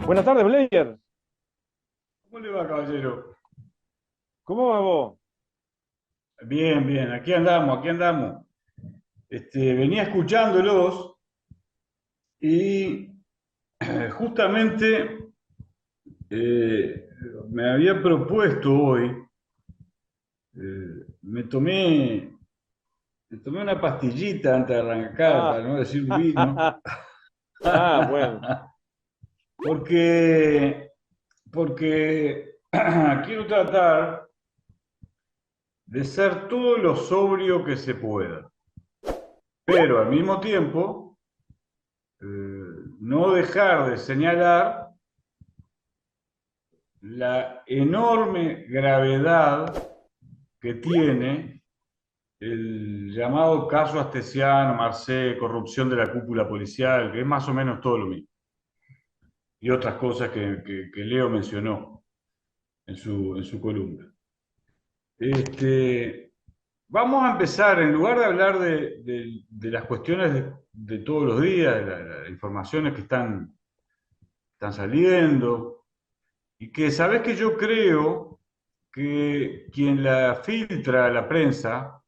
Buenas tardes, Blair. ¿Cómo le va, caballero? ¿Cómo va vos? Bien, bien, aquí andamos, aquí andamos. Venía escuchándolos y justamente eh, me había propuesto hoy, me tomé una pastillita antes de arrancar, para Ah, no decir un vino, bueno. porque quiero tratar de ser todo lo sobrio que se pueda, pero al mismo tiempo no dejar de señalar la enorme gravedad que tiene el llamado caso Astesiano, Marcé, corrupción de la cúpula policial, que es más o menos todo lo mismo, y otras cosas que Leo mencionó en su columna. Este, Vamos a empezar, en lugar de hablar de las cuestiones de todos los días, de las informaciones que están saliendo, y que sabes que yo creo que quien la filtra a la prensa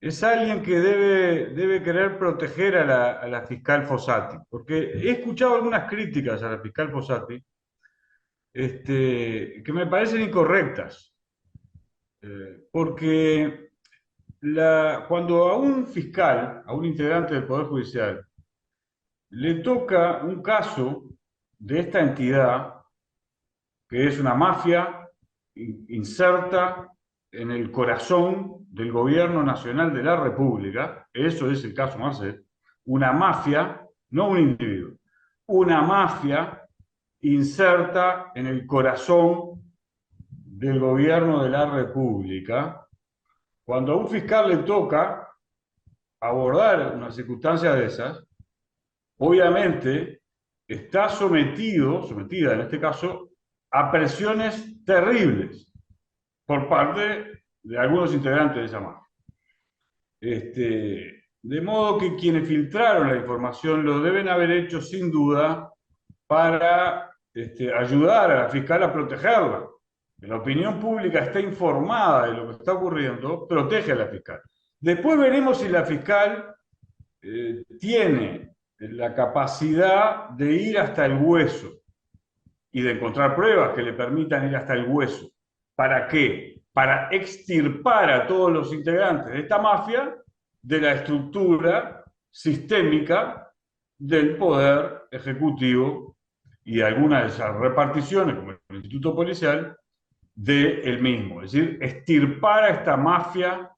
es alguien que debe querer proteger a a la fiscal Fossati, porque he escuchado algunas críticas a la fiscal Fossati que me parecen incorrectas, porque cuando a un fiscal, a un integrante del Poder Judicial, le toca un caso de esta entidad, que es una mafia inserta en el corazón del gobierno nacional de la República, eso es el caso Marcet, una mafia, no un individuo, una mafia inserta en el corazón del gobierno de la República. Cuando a un fiscal le toca abordar una circunstancia de esas, obviamente está sometida en este caso, a presiones terribles por parte de algunos integrantes de esa mafia. De modo que quienes filtraron la información lo deben haber hecho sin duda para ayudar a la fiscal a protegerla. La opinión pública está informada de lo que está ocurriendo, protege a la fiscal. Después veremos si la fiscal tiene la capacidad de ir hasta el hueso y de encontrar pruebas que le permitan ir hasta el hueso. ¿Para qué? Para extirpar a todos los integrantes de esta mafia de la estructura sistémica del poder ejecutivo y de algunas de esas reparticiones, como el Instituto Policial, del mismo. Es decir, extirpar a esta mafia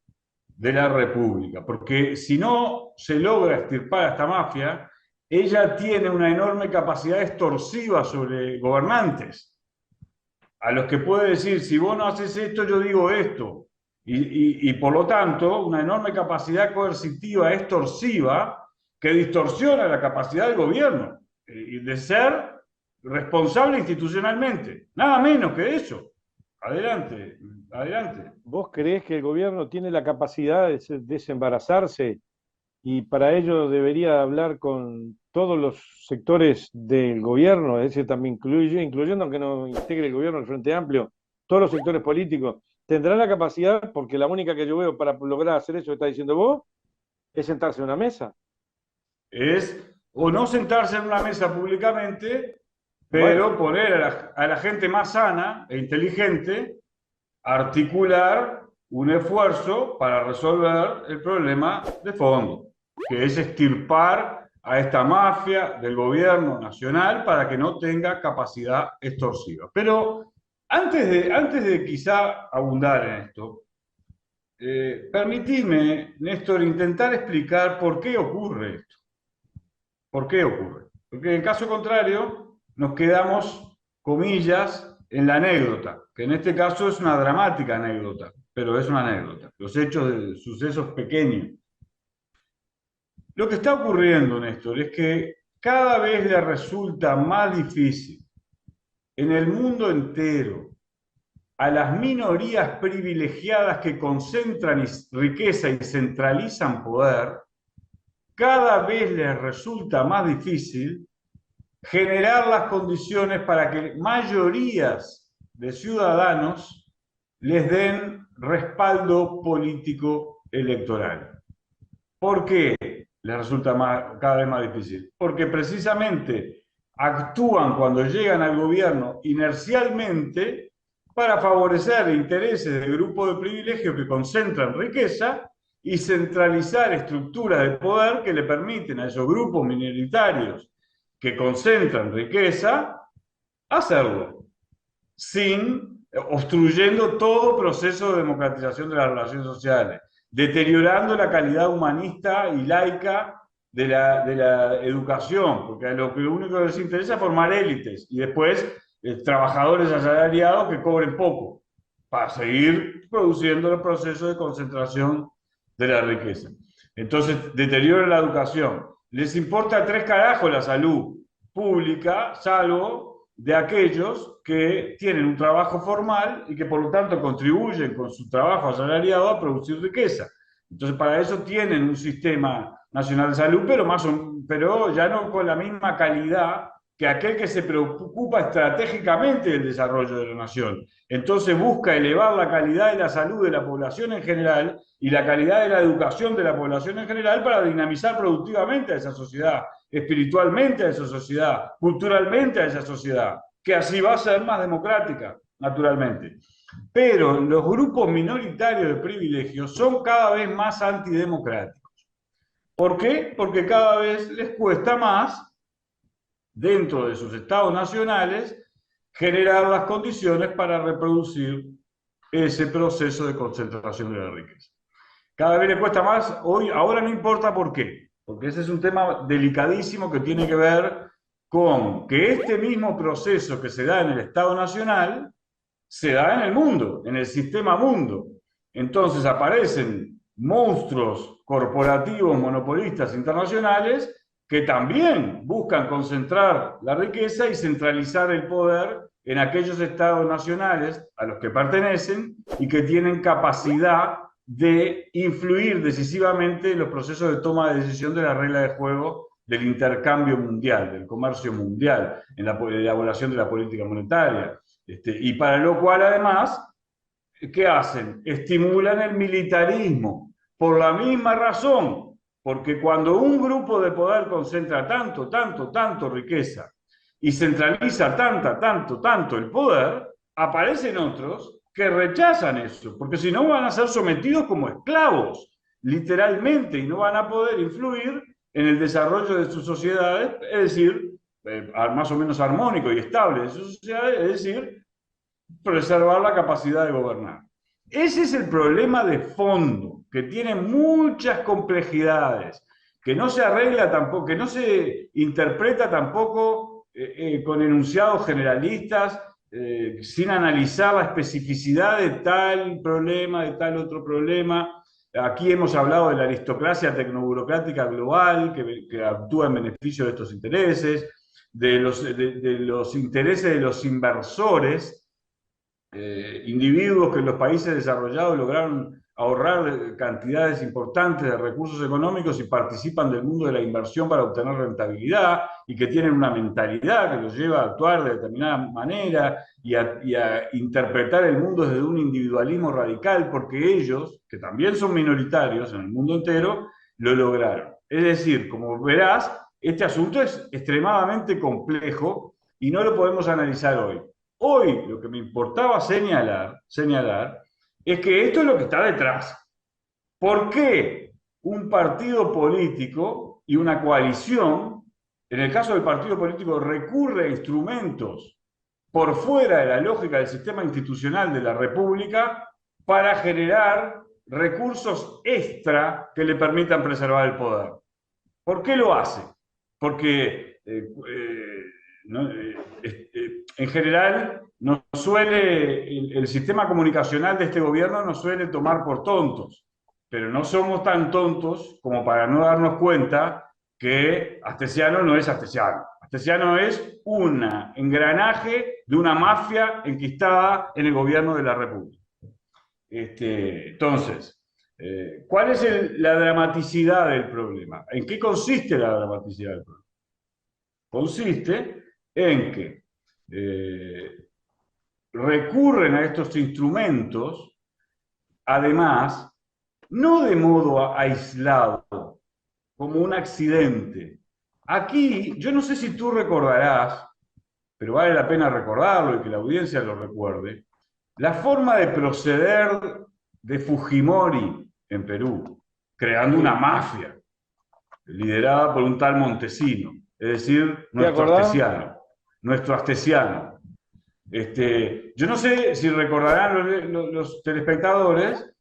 de la República, porque si no se logra extirpar a esta mafia, ella tiene una enorme capacidad extorsiva sobre gobernantes, a los que puede decir, si vos no haces esto, yo digo esto, y por lo tanto, una enorme capacidad coercitiva, extorsiva, que distorsiona la capacidad del gobierno de ser responsable institucionalmente, nada menos que eso. Adelante, adelante. ¿Vos creés que el gobierno tiene la capacidad de desembarazarse y para ello debería hablar con todos los sectores del gobierno? Es decir, también incluyendo aunque no integre el gobierno el Frente Amplio, todos los sectores políticos. ¿Tendrán la capacidad? Porque la única que yo veo para lograr hacer eso que está diciendo vos es sentarse en una mesa. Es o no sentarse en una mesa públicamente, Bueno, pero poner a la gente más sana e inteligente a articular un esfuerzo para resolver el problema de fondo, que es extirpar a esta mafia del gobierno nacional para que no tenga capacidad extorsiva. Pero antes de quizá abundar en esto, permitidme, Néstor, intentar explicar por qué ocurre esto. ¿Por qué ocurre? Porque en caso contrario nos quedamos, comillas, en la anécdota, que en este caso es una dramática anécdota, pero es una anécdota. Los hechos de sucesos pequeños. Lo que está ocurriendo, Néstor, es que cada vez le resulta más difícil en el mundo entero a las minorías privilegiadas que concentran riqueza y centralizan poder, cada vez les resulta más difícil generar las condiciones para que mayorías de ciudadanos les den respaldo político electoral. ¿Por qué les resulta cada vez más difícil? Porque precisamente actúan cuando llegan al gobierno inercialmente para favorecer intereses de grupos de privilegio que concentran riqueza y centralizar estructuras de poder que le permiten a esos grupos minoritarios que concentran riqueza hacerlo, sin obstruyendo todo proceso de democratización de las relaciones sociales, deteriorando la calidad humanista y laica de la educación, porque lo único que les interesa es formar élites y después trabajadores asalariados que cobren poco para seguir produciendo los procesos de concentración de la riqueza. Entonces, deteriora la educación. Les importa tres carajos la salud pública, salvo de aquellos que tienen un trabajo formal y que por lo tanto contribuyen con su trabajo asalariado a producir riqueza. Entonces, para eso tienen un sistema nacional de salud, pero ya no con la misma calidad que aquel que se preocupa estratégicamente del desarrollo de la nación. Entonces busca elevar la calidad de la salud de la población en general y la calidad de la educación de la población en general para dinamizar productivamente a esa sociedad, espiritualmente a esa sociedad, culturalmente a esa sociedad, que así va a ser más democrática, naturalmente. Pero los grupos minoritarios de privilegios son cada vez más antidemocráticos. ¿Por qué? Porque cada vez les cuesta más, dentro de sus estados nacionales, generar las condiciones para reproducir ese proceso de concentración de la riqueza. Cada vez le cuesta más, ahora no importa por qué, porque ese es un tema delicadísimo que tiene que ver con que este mismo proceso que se da en el Estado Nacional se da en el mundo, en el sistema mundo. Entonces aparecen monstruos corporativos, monopolistas internacionales que también buscan concentrar la riqueza y centralizar el poder en aquellos estados nacionales a los que pertenecen y que tienen capacidad de influir decisivamente en los procesos de toma de decisión de la regla de juego del intercambio mundial, del comercio mundial, en la elaboración de la política monetaria. Y para lo cual, además, ¿qué hacen? Estimulan el militarismo, por la misma razón, porque cuando un grupo de poder concentra tanto riqueza y centraliza tanto el poder, aparecen otros que rechazan eso, porque si no van a ser sometidos como esclavos, literalmente, y no van a poder influir en el desarrollo de sus sociedades, es decir, más o menos armónico y estable de sus sociedades, es decir, preservar la capacidad de gobernar. Ese es el problema de fondo, que tiene muchas complejidades, que no se arregla tampoco, que no se interpreta tampoco con enunciados generalistas, sin analizar la especificidad de tal problema, de tal otro problema. Aquí hemos hablado de la aristocracia tecnoburocrática global que actúa en beneficio de estos intereses, de los intereses de los inversores, individuos que en los países desarrollados lograron ahorrar cantidades importantes de recursos económicos y participan del mundo de la inversión para obtener rentabilidad y que tienen una mentalidad que los lleva a actuar de determinada manera y a interpretar el mundo desde un individualismo radical porque ellos, que también son minoritarios en el mundo entero, lo lograron. Es decir, como verás, este asunto es extremadamente complejo y no lo podemos analizar hoy. Hoy lo que me importaba señalar es que esto es lo que está detrás. ¿Por qué un partido político y una coalición, en el caso del partido político, recurre a instrumentos por fuera de la lógica del sistema institucional de la República para generar recursos extra que le permitan preservar el poder? ¿Por qué lo hace? Porque en general el sistema comunicacional de este gobierno nos suele tomar por tontos, pero no somos tan tontos como para no darnos cuenta que Astesiano no es Astesiano. Astesiano es un engranaje de una mafia enquistada en el gobierno de la República. Entonces, ¿cuál es la dramaticidad del problema? ¿En qué consiste la dramaticidad del problema? consiste en que recurren a estos instrumentos, además, no de modo aislado, como un accidente. Aquí, yo no sé si tú recordarás, pero vale la pena recordarlo y que la audiencia lo recuerde, la forma de proceder de Fujimori en Perú, creando una Sí. mafia liderada por un tal Montesino, es decir, ¿Te nuestro acordás? astesiano, nuestro astesiano. Yo no sé si recordarán los telespectadores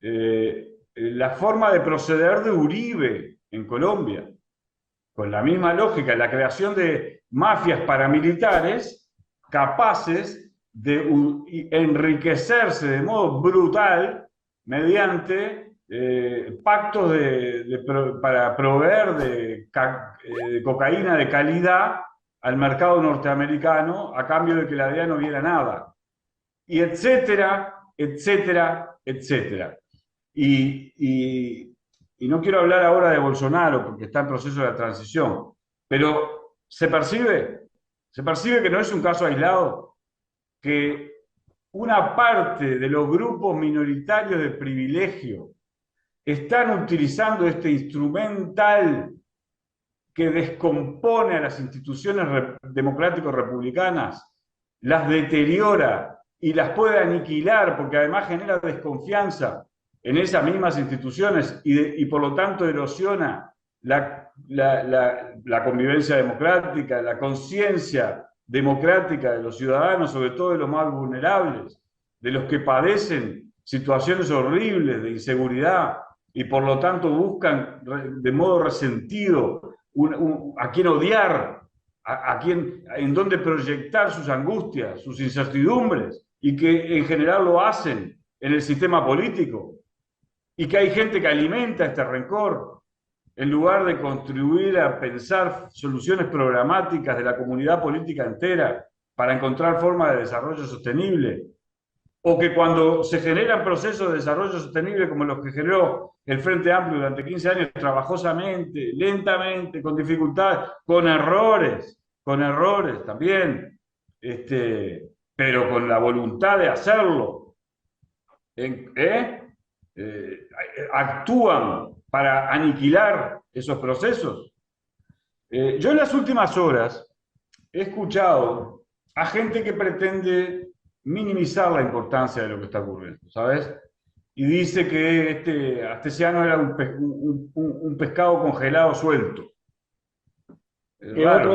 la forma de proceder de Uribe en Colombia, con la misma lógica, la creación de mafias paramilitares capaces de enriquecerse de modo brutal mediante pactos para proveer de cocaína de calidad al mercado norteamericano a cambio de que la DEA no viera nada. Y etcétera, etcétera, etcétera. Y, y no quiero hablar ahora de Bolsonaro porque está en proceso de transición, pero se percibe que no es un caso aislado, que una parte de los grupos minoritarios de privilegio están utilizando este instrumental que descompone a las instituciones democrático-republicanas, las deteriora y las puede aniquilar porque además genera desconfianza en esas mismas instituciones y por lo tanto erosiona la convivencia democrática, la conciencia democrática de los ciudadanos, sobre todo de los más vulnerables, de los que padecen situaciones horribles de inseguridad y por lo tanto buscan de modo resentido a quién odiar, en dónde proyectar sus angustias, sus incertidumbres, y que en general lo hacen en el sistema político, y que hay gente que alimenta este rencor, en lugar de contribuir a pensar soluciones programáticas de la comunidad política entera para encontrar formas de desarrollo sostenible, o que cuando se generan procesos de desarrollo sostenible como los que generó el Frente Amplio durante 15 años, trabajosamente, lentamente, con dificultades, con errores también, pero con la voluntad de hacerlo, ¿eh? Actúan para aniquilar esos procesos. Yo en las últimas horas he escuchado a gente que pretende minimizar la importancia de lo que está ocurriendo, ¿sabes? Y dice que este astesiano era un pescado congelado suelto. Es Y raro, ¿no?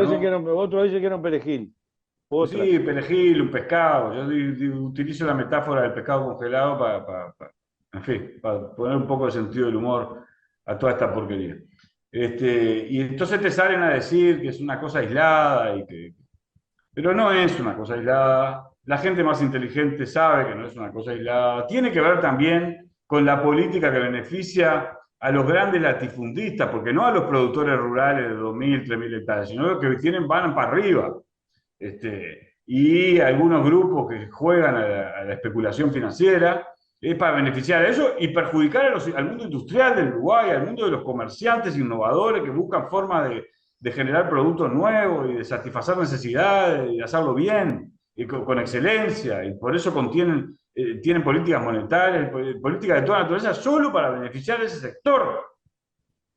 otro dice que era un perejil. Otra. Sí, perejil, un pescado. Yo utilizo la metáfora del pescado congelado en fin, para poner un poco de sentido del humor a toda esta porquería. Y entonces te salen a decir que es una cosa aislada pero no es una cosa aislada. La gente más inteligente sabe que no es una cosa aislada. Tiene que ver también con la política que beneficia a los grandes latifundistas, porque no a los productores rurales de 2.000, 3.000 hectáreas, sino los que tienen van para arriba. Y algunos grupos que juegan a la especulación financiera es para beneficiar a ellos y perjudicar al mundo industrial del Uruguay, al mundo de los comerciantes innovadores que buscan formas de generar productos nuevos y de satisfacer necesidades y de hacerlo bien y con excelencia. Y por eso tienen políticas monetarias, políticas de toda naturaleza, solo para beneficiar a ese sector.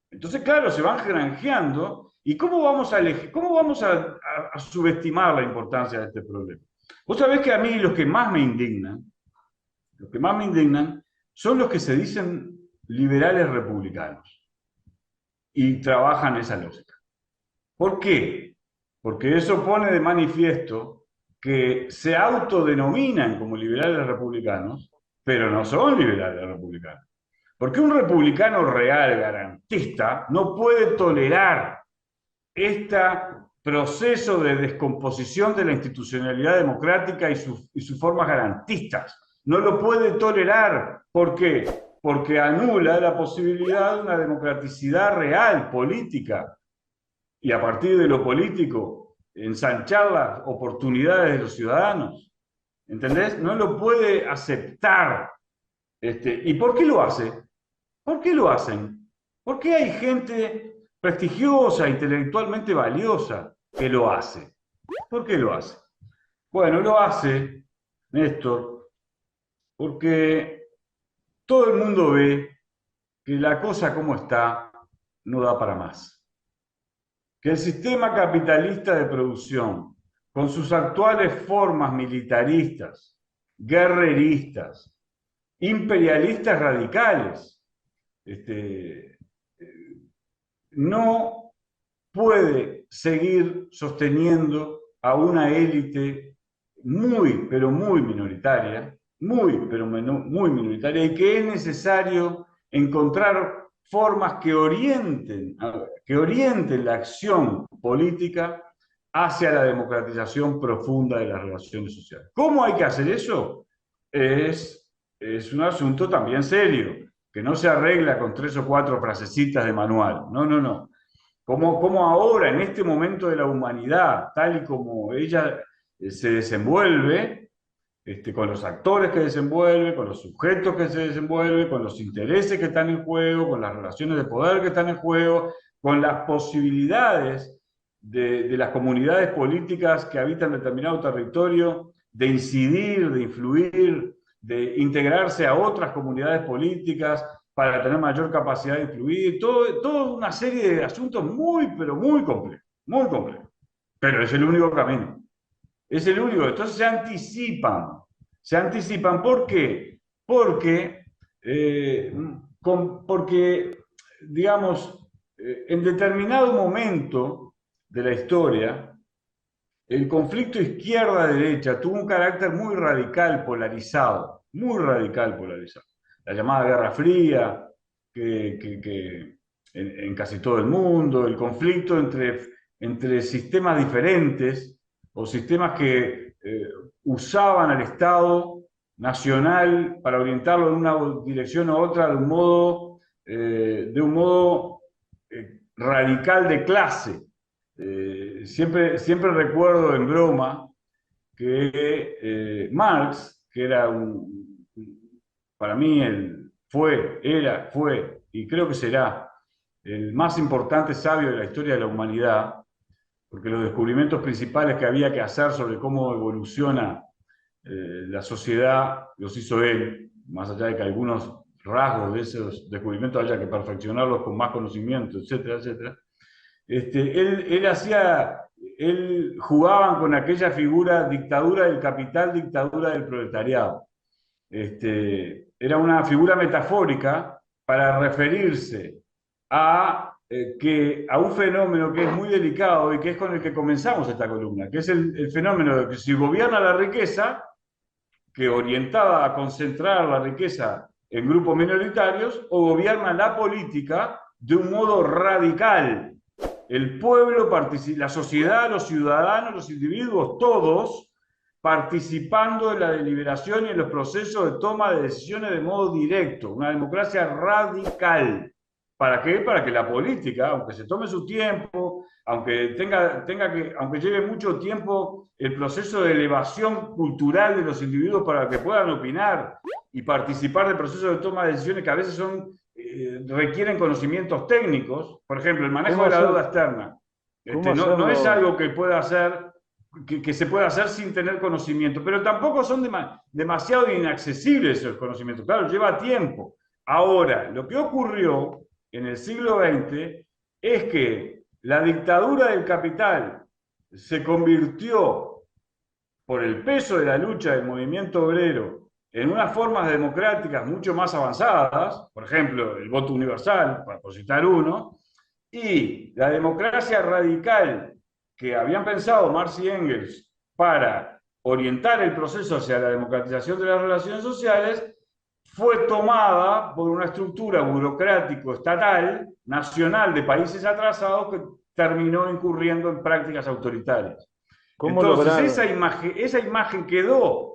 Entonces, claro, se van granjeando. ¿Y cómo vamos a subestimar la importancia de este problema? Vos sabés que a mí los que más me indignan son los que se dicen liberales republicanos y trabajan esa lógica. ¿Por qué? Porque eso pone de manifiesto que se autodenominan como liberales republicanos, pero no son liberales republicanos. Porque un republicano real, garantista, no puede tolerar este proceso de descomposición de la institucionalidad democrática y sus formas garantistas. No lo puede tolerar. ¿Por qué? Porque anula la posibilidad de una democraticidad real, política, y a partir de lo político, ensanchar las oportunidades de los ciudadanos. ¿Entendés? No lo puede aceptar. ¿Y por qué lo hace? ¿Por qué lo hacen? Porque hay gente prestigiosa, intelectualmente valiosa, que lo hace. ¿Por qué lo hace? Bueno, lo hace, Néstor, porque todo el mundo ve que la cosa como está no da para más. Que el sistema capitalista de producción, con sus actuales formas militaristas, guerreristas, imperialistas radicales, este, no puede seguir sosteniendo a una élite muy, pero muy minoritaria, muy, pero muy minoritaria, y que es necesario encontrar formas que orienten la acción política hacia la democratización profunda de las relaciones sociales. ¿Cómo hay que hacer eso? Es, es un asunto también serio, que no se arregla con 3 o 4 frasecitas de manual. No, no, no. Como ahora, en este momento de la humanidad, tal y como ella se desenvuelve, con los actores que desenvuelve, con los sujetos que se desenvuelve, con los intereses que están en juego, con las relaciones de poder que están en juego, con las posibilidades de las comunidades políticas que habitan determinado territorio de incidir, de influir, de integrarse a otras comunidades políticas para tener mayor capacidad de influir, toda una serie de asuntos muy, pero muy complejos, muy complejos. Pero es el único camino. Es el único. Entonces se anticipan. Se anticipan. ¿Por qué? Porque, porque digamos, en determinado momento de la historia, el conflicto izquierda-derecha tuvo un carácter muy radical, polarizado, muy radical polarizado. La llamada Guerra Fría, que en casi todo el mundo, el conflicto entre sistemas diferentes o sistemas que usaban al Estado nacional para orientarlo en una dirección u otra de un modo radical de clase. Siempre recuerdo en broma que Marx, que era para mí fue, y creo que será el más importante sabio de la historia de la humanidad, porque los descubrimientos principales que había que hacer sobre cómo evoluciona la sociedad los hizo él, más allá de que algunos rasgos de esos descubrimientos haya que perfeccionarlos con más conocimiento, etcétera, etcétera. Él jugaban con aquella figura dictadura del capital, dictadura del proletariado. Era una figura metafórica para referirse a un fenómeno que es muy delicado y que es con el que comenzamos esta columna, que es el fenómeno de que si gobierna la riqueza, que orientaba a concentrar la riqueza en grupos minoritarios, o gobierna la política de un modo radical. El pueblo, la sociedad, los ciudadanos, los individuos, todos participando en la deliberación y en los procesos de toma de decisiones de modo directo, una democracia radical. ¿Para qué? Para que la política, aunque se tome su tiempo, aunque lleve mucho tiempo el proceso de elevación cultural de los individuos para que puedan opinar y participar del proceso de toma de decisiones que a veces requieren conocimientos técnicos, por ejemplo, el manejo ¿Cómo de la hacer, deuda externa. cómo No es hacerlo? algo que se pueda hacer sin tener conocimiento, pero tampoco son demasiado inaccesibles esos conocimientos. Claro, lleva tiempo. Ahora, lo que ocurrió en el siglo XX es que la dictadura del capital se convirtió, por el peso de la lucha del movimiento obrero, en unas formas democráticas mucho más avanzadas, por ejemplo, el voto universal, por citar uno, y la democracia radical que habían pensado Marx y Engels para orientar el proceso hacia la democratización de las relaciones sociales, fue tomada por una estructura burocrático-estatal, nacional de países atrasados que terminó incurriendo en prácticas autoritarias. ¿Cómo Entonces, lograr? esa imagen quedó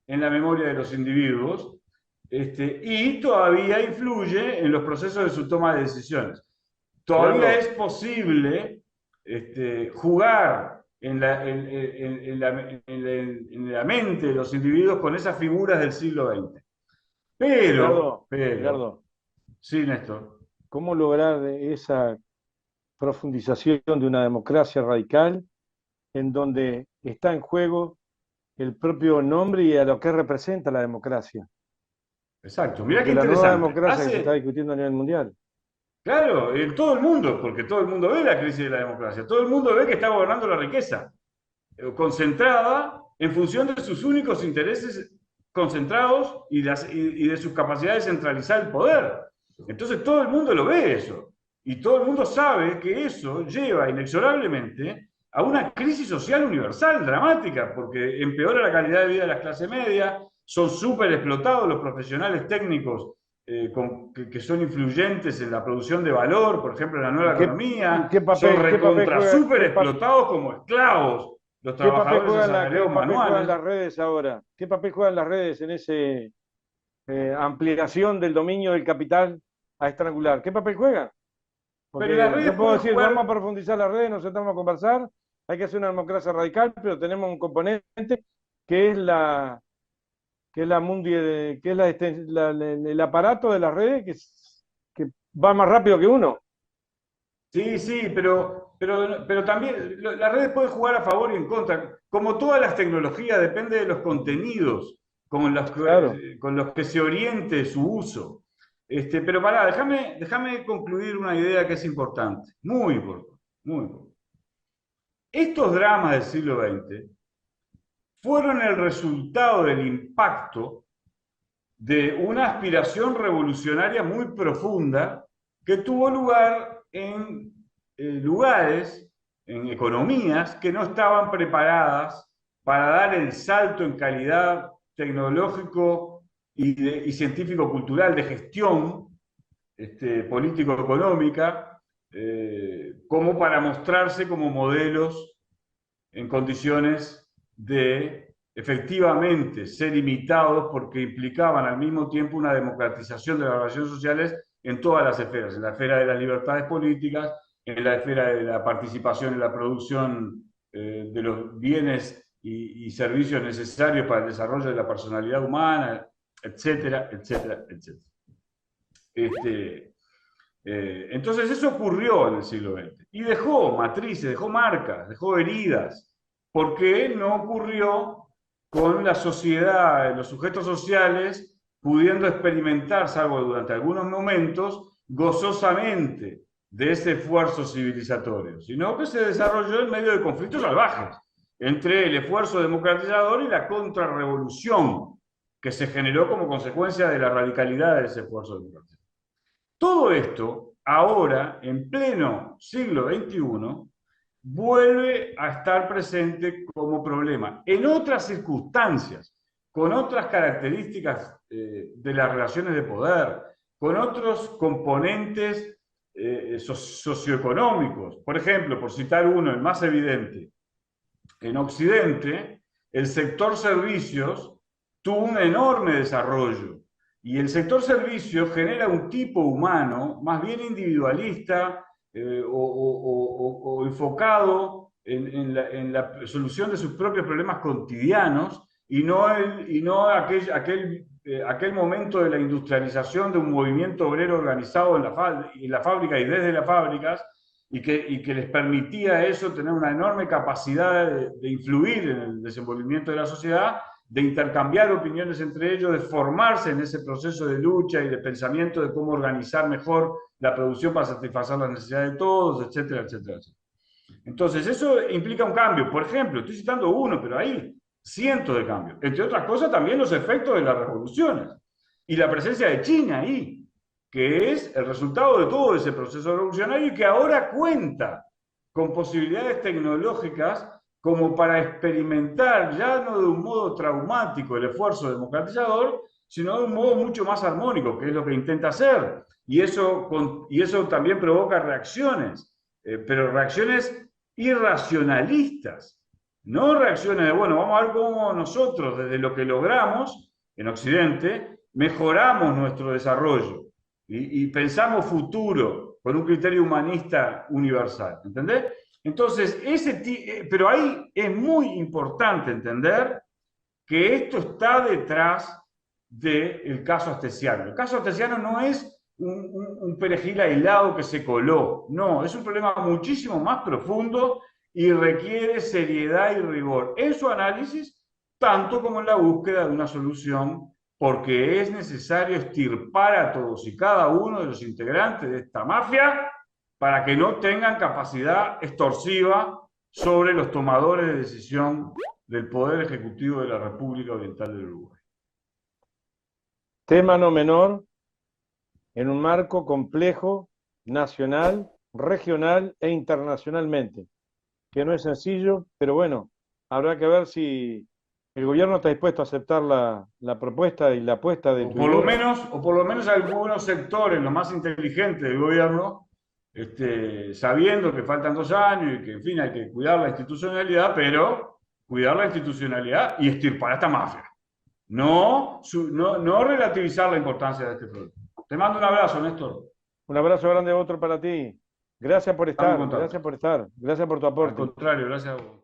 en la memoria de los individuos y todavía influye en los procesos de su toma de decisiones. Todavía es Gerardo, posible jugar en la mente de los individuos con esas figuras del siglo XX. Pero, Gerardo, sí, Néstor. ¿cómo lograr esa profundización de una democracia radical en donde está en juego el propio nombre y a lo que representa la democracia. Exacto. Mirá qué Porque la nueva interesante. democracia que se está discutiendo a nivel mundial. Claro, en todo el mundo, porque todo el mundo ve la crisis de la democracia, todo el mundo ve que está gobernando la riqueza, concentrada en función de sus únicos intereses concentrados y de sus capacidades de centralizar el poder. Entonces todo el mundo lo ve eso. Y todo el mundo sabe que eso lleva inexorablemente a una crisis social universal dramática, porque empeora la calidad de vida de las clases medias, son súper explotados los profesionales técnicos que son influyentes en la producción de valor, por ejemplo, en la nueva Y economía, son qué papel recontra juega, súper explotados como esclavos los trabajadores qué asalariados papel juegan manuales. las redes ahora? ¿Qué papel juegan las redes en ese ampliación del dominio del capital a estrangular? ¿Qué papel juegan? Pero las Porque yo redes puedo pueden decir, vamos a jugar, profundizar las redes, nos sentamos a conversar, hay que hacer una democracia radical, pero tenemos un componente que es que es la que es el aparato de las redes que va más rápido que uno. sí, sí, pero también las redes pueden jugar a favor y en contra. Como todas las tecnologías, depende de los contenidos Claro. con los que se oriente su uso. Pero pará, déjame concluir una idea que es importante, muy importante, muy importante. Estos dramas del siglo XX fueron el resultado del impacto de una aspiración revolucionaria muy profunda que tuvo lugar en lugares, en economías que no estaban preparadas para dar el salto en calidad tecnológico y científico-cultural de gestión político-económica, como para mostrarse como modelos en condiciones de efectivamente ser imitados porque implicaban al mismo tiempo una democratización de las relaciones sociales en todas las esferas, en la esfera de las libertades políticas, en la esfera de la participación en la producción de los bienes y servicios necesarios para el desarrollo de la personalidad humana, etcétera, etcétera, etcétera. Entonces eso ocurrió en el siglo XX y dejó matrices, dejó marcas, dejó heridas, porque no ocurrió con la sociedad, los sujetos sociales pudiendo experimentar, salvo durante algunos momentos, gozosamente de ese esfuerzo civilizatorio, sino que se desarrolló en medio de conflictos salvajes entre el esfuerzo democratizador y la contrarrevolución que se generó como consecuencia de la radicalidad de ese esfuerzo democratizador. Todo esto, ahora, en pleno siglo XXI, vuelve a estar presente como problema. En otras circunstancias, con otras características de las relaciones de poder, con otros componentes socioeconómicos. Por ejemplo, por citar uno, el más evidente, en Occidente, el sector servicios tuvo un enorme desarrollo y el sector servicios genera un tipo humano más bien individualista o enfocado en la solución de sus propios problemas cotidianos y no aquel momento de la industrialización de un movimiento obrero organizado en la fábrica y desde las fábricas y que les permitía eso tener una enorme capacidad de influir en el desenvolvimiento de la sociedad, de intercambiar opiniones entre ellos, de formarse en ese proceso de lucha y de pensamiento de cómo organizar mejor la producción para satisfacer las necesidades de todos, etcétera, etcétera, etcétera. Entonces, eso implica un cambio. Por ejemplo, estoy citando uno, pero hay cientos de cambios. Entre otras cosas, también los efectos de las revoluciones y la presencia de China ahí, que es el resultado de todo ese proceso revolucionario y que ahora cuenta con posibilidades tecnológicas como para experimentar ya no de un modo traumático el esfuerzo democratizador, sino de un modo mucho más armónico, que es lo que intenta hacer. Y eso también provoca reacciones, pero reacciones irracionalistas, no reacciones de, bueno, vamos a ver cómo nosotros, desde lo que logramos en Occidente, mejoramos nuestro desarrollo y pensamos futuro con un criterio humanista universal, ¿entendés? Entonces, pero ahí es muy importante entender que esto está detrás del caso Astesiano. El caso Astesiano no es un perejil aislado que se coló, no, es un problema muchísimo más profundo y requiere seriedad y rigor en su análisis, tanto como en la búsqueda de una solución, porque es necesario extirpar a todos y cada uno de los integrantes de esta mafia para que no tengan capacidad extorsiva sobre los tomadores de decisión del Poder Ejecutivo de la República Oriental del Uruguay. Tema no menor en un marco complejo, nacional, regional e internacionalmente, que no es sencillo, pero bueno, habrá que ver si el gobierno está dispuesto a aceptar la propuesta y la apuesta de tu idea. O por lo menos algunos sectores, los más inteligentes del gobierno, sabiendo que faltan 2 años y que, en fin, hay que cuidar la institucionalidad, pero cuidar la institucionalidad y extirpar a esta mafia. No relativizar la importancia de este problema. Te mando un abrazo, Néstor. Un abrazo grande, otro para ti. Gracias por Estamos en estar, contacto. gracias por estar, gracias por tu Al aporte. contrario, gracias a vos.